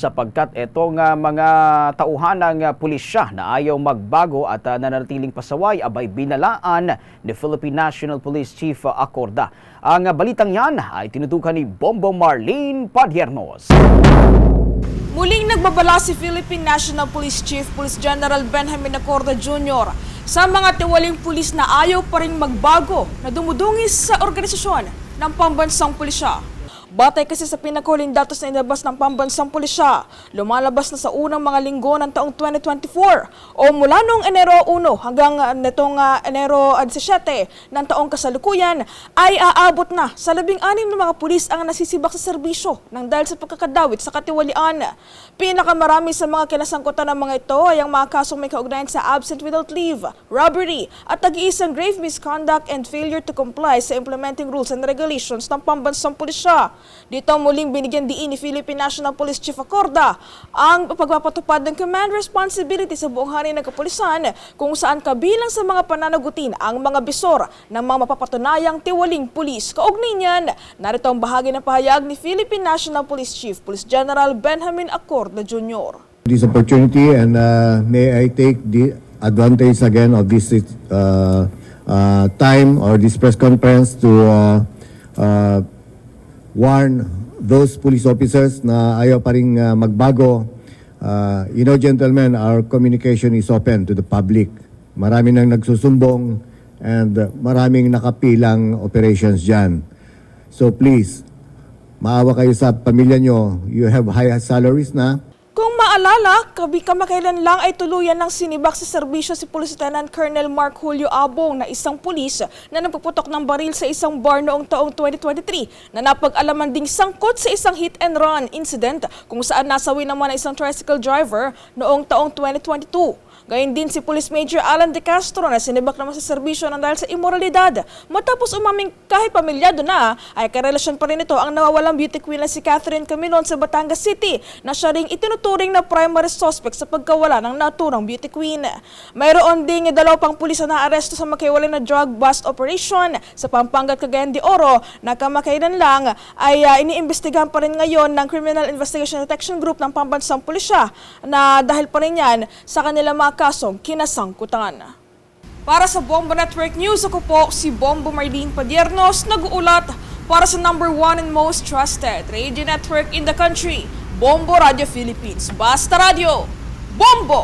sapagkat itong mga tauhan ng pulisya na ayaw magbago at nananatiling pasaway abay binalaan ni Philippine National Police Chief Acorda. Ang balitang yan ay tinutukan ni Bombo Marlene Padiernos. Muling nagbabala si Philippine National Police Chief Police General Benjamin Acorda Jr. sa mga tiwaling pulis na ayaw pa rin magbago na dumudungis sa organisasyon ng pambansang pulisya. Batay kasi sa pinakahuling datos na inilabas ng pambansang pulisya, lumalabas na sa unang mga linggo ng taong 2024 o mula noong Enero 1 hanggang netong Enero 17 ng taong kasalukuyan ay aabot na sa 16 na mga pulis ang nasisibak sa serbisyo ng dahil sa pagkakadawit sa katiwalian. Pinakamarami sa mga kinasangkutan ng mga ito ay ang mga kasong may kaugnayan sa absent without leave, robbery at tag-iisang grave misconduct and failure to comply sa implementing rules and regulations ng pambansang pulisya. Dito muling binigyan diin ni Philippine National Police Chief Acorda ang pagpapatupad ng command responsibility sa buong hari ng kapulisan kung saan kabilang sa mga pananagutin ang mga bisor ng mga mapapatunayang tiwaling pulis. Kaugnay niyan, narito ang bahagi ng pahayag ni Philippine National Police Chief Police General Benjamin Acorda Jr. This opportunity and may I take the advantage again of this time or this press conference to warn those police officers na ayaw pa rin magbago. Gentlemen, our communication is open to the public. Marami nang nagsusumbong and maraming nakapilang operations dyan. So please, maawa kayo sa pamilya nyo. You have high salaries na. Kung maalala, kamakailan lang ay tuluyan ng sinibak sa serbisyo si Police Lieutenant Colonel Mark Julio Abong na isang pulis na nagpuputok ng baril sa isang bar noong taong 2023 na napag-alaman ding sangkot sa isang hit and run incident kung saan nasawi naman ang isang tricycle driver noong taong 2022. Gayun din si Police Major Alan De Castro na sinibak naman sa serbisyo ng dahil sa imoralidad. Matapos umaming kahit pamilyado na, ay karelasyon pa rin ito ang nawawalang beauty queen na si Catherine Camilon sa Batangas City na siya ring itinuturing na primary suspect sa pagkawala ng naturang beauty queen. Mayroon ding 2 pang pulis na naaresto sa makiwalay na drug bust operation sa Pampanga, Cagayan de Oro na kamakailan lang ay iniimbestigahan pa rin ngayon ng Criminal Investigation Detection Group ng Pambansang Pulisya na dahil pa rin yan sa kanilang mga kasong kinasangkutan. Para sa Bombo Network News, ako po si Bombo Marlene Padiernos, nag-uulat para sa #1 and most trusted radio network in the country, Bombo Radio Philippines. Basta Radio, Bombo!